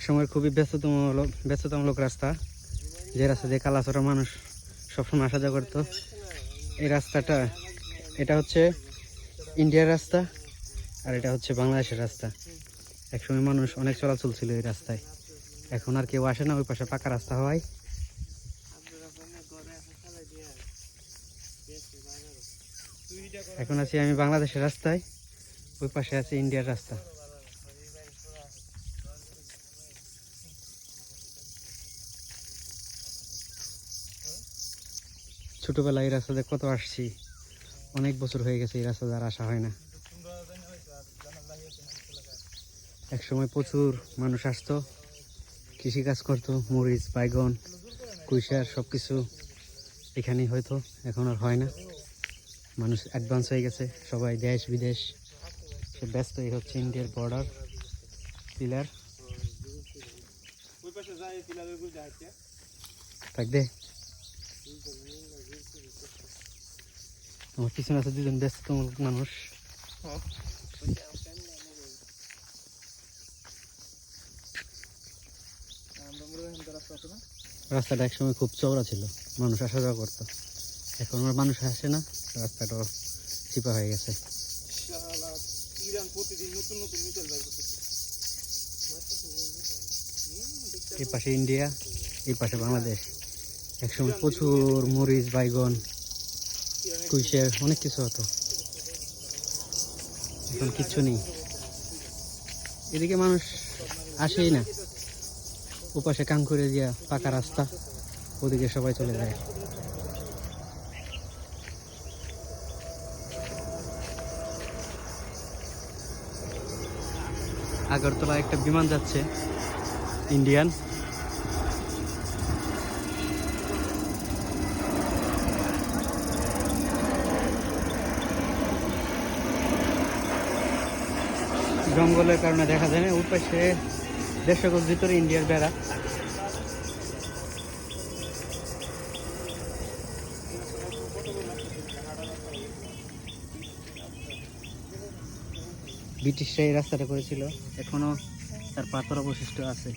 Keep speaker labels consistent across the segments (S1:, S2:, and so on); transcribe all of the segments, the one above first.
S1: একসময় খুবই ব্যস্ততামূলক রাস্তা, যে রাস্তা দিয়ে কালাচরা মানুষ সবসময় আসা যাওয়া করতো। এই রাস্তাটা, এটা হচ্ছে ইন্ডিয়ার রাস্তা আর এটা হচ্ছে বাংলাদেশের রাস্তা। একসময় মানুষ অনেক চলাচল ছিল এই রাস্তায়, এখন আর কেউ আসে না। ওই পাশে পাকা রাস্তা হওয়ায় এখন আছি আমি বাংলাদেশের রাস্তায়, ওই পাশে আছে ইন্ডিয়ার রাস্তা। ছোটবেলায় এই রাস্তাতে কত আসছি, অনেক বছর হয়ে গেছে এই রাস্তা আর আসা হয় না। একসময় প্রচুর মানুষ আসতো, কৃষিকাজ করতো, মরিচ, বাইগন, কুইশার সবকিছু এখানেই হয়তো। এখন আর হয় না, মানুষ অ্যাডভান্স হয়ে গেছে, সবাই দেশ বিদেশ সব ব্যস্ত। এই হচ্ছে ইন্ডিয়ার বর্ডার পিলার। থাক দে, আমার পিছনে আছে দুজন ব্যস্ততম মানুষ। রাস্তাটা একসময় খুব চওড়া ছিল, মানুষ আসা যাওয়া করতো। এখন আর মানুষ আসে না, রাস্তাটা চিপা হয়ে গেছে। এই পাশে ইন্ডিয়া, এই পাশে বাংলাদেশ। একসময় প্রচুর মরিচ, বাইগন, কুইশের অনেক কিছু হতো, এখন কিচ্ছু নেই। এদিকে মানুষ আসেই না, ওপাশে কাম করে দিয়া পাকা রাস্তা, ওদিকে সবাই চলে যায়। আগরতলা একটা বিমান যাচ্ছে, ইন্ডিয়ান। জঙ্গলের কারণে দেখা যায় না, ওই পাশে 150 গজ ভিতরে ইন্ডিয়ার বেড়া। ব্রিটিশরা এই রাস্তাটা করেছিল, এখনো তার পাথর অবশিষ্ট আছে।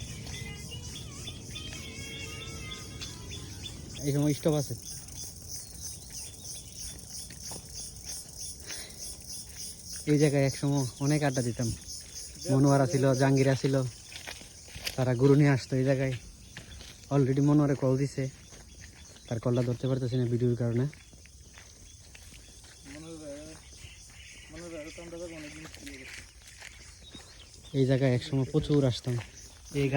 S1: এই সময় স্টপ আছে। এই জায়গায় একসময় অনেক আড্ডা দিতাম, মনোয়ারা ছিল, জাহাঙ্গীরা ছিল, তারা গরু নিয়ে আসতো এই জায়গায়। অলরেডি মনোয়ারে কল দিছে, তার কলটা ধরতে পারতেছি না ভিডিওর কারণে। এই জায়গায় একসময় প্রচুর আসতাম। এই